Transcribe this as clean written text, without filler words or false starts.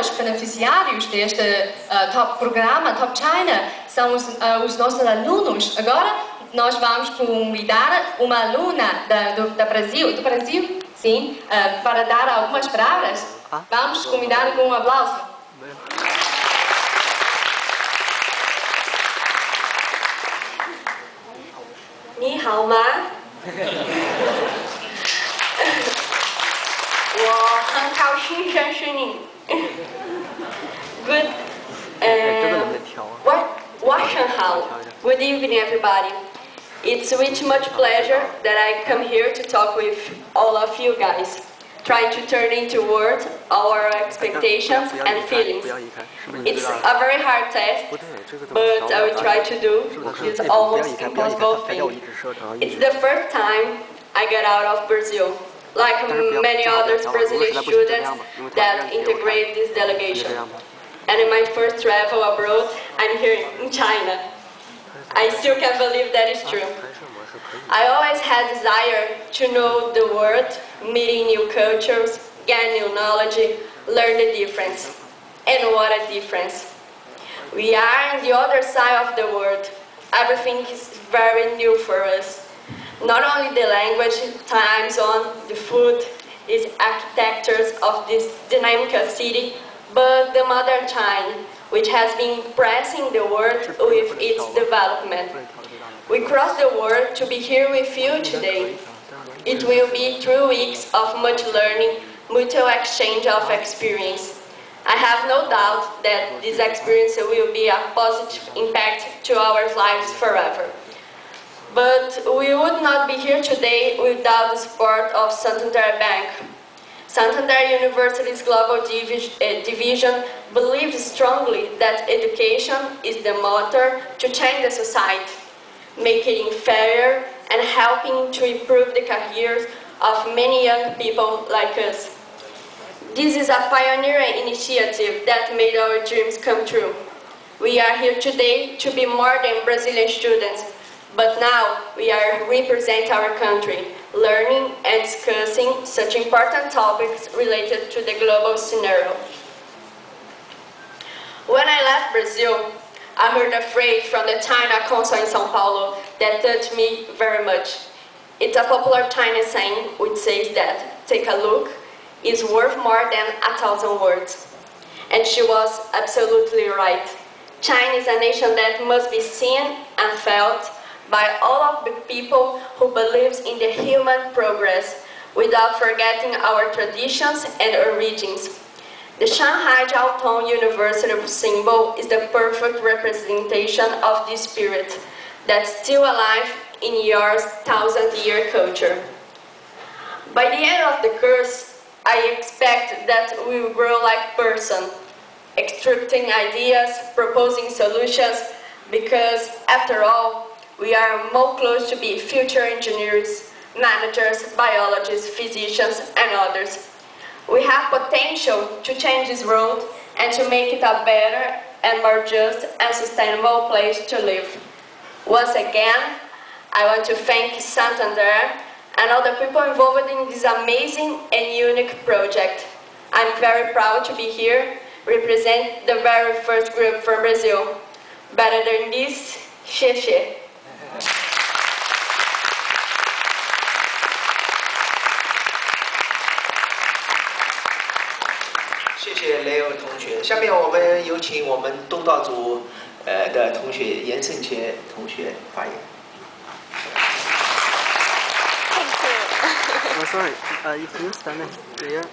os beneficiários deste Top Programa, Top China, são os nossos alunos. Agora, nós vamos convidar uma aluna do Brasil, sim, para dar algumas palavras. Vamos convidar com um aplauso. 你好吗？我很高兴认识你。Good. 晚上好。Good evening, everybody. It's with much pleasure that I come here to talk with all of you guys, trying to turn into words our expectations and feelings. It's a very hard test, but I will try to do this almost impossible thing. It's the first time I get out of Brazil, like many other Brazilian students that integrate this delegation. And in my first travel abroad, I'm here in China. I still can't believe that is true. I always had desire to know the world, meeting new cultures, gain new knowledge, learn the difference. And what a difference. We are on the other side of the world. Everything is very new for us. Not only the language, time zone, the food, the architectures of this dynamic city, but the modern China, which has been pressing the world with its development. We cross the world to be here with you today. It will be 3 weeks of much learning, mutual exchange of experience. I have no doubt that this experience will be a positive impact to our lives forever. But we would not be here today without the support of Santander Bank. Santander University's Global Division believes strongly that education is the motor to change the society, making it fairer and helping to improve the careers of many young people like us. This is a pioneering initiative that made our dreams come true. We are here today to be more than Brazilian students, but now we are represent our country, learning and discussing such important topics related to the global scenario. When I left Brazil, I heard a phrase from the China Council in São Paulo that touched me very much. It's a popular Chinese saying which says that, take a look is worth more than 1,000 words. And she was absolutely right. China is a nation that must be seen and felt by all of the people who believes in the human progress without forgetting our traditions and origins. The Shanghai Jiao Tong University symbol is the perfect representation of this spirit that's still alive in your 1,000-year culture. By the end of the course, I expect that we will grow like person, extracting ideas, proposing solutions, because after all, we are more close to be future engineers, managers, biologists, physicians, and others. We have potential to change this world and to make it a better and more just and sustainable place to live. Once again, I want to thank Santander and all the people involved in this amazing and unique project. I'm very proud to be here, represent the very first group from Brazil. Better than this, 谢谢. Thank you, Leo 同学。下面我们有请我们东道主的同学严胜杰同学发言。Sorry, if you stand here.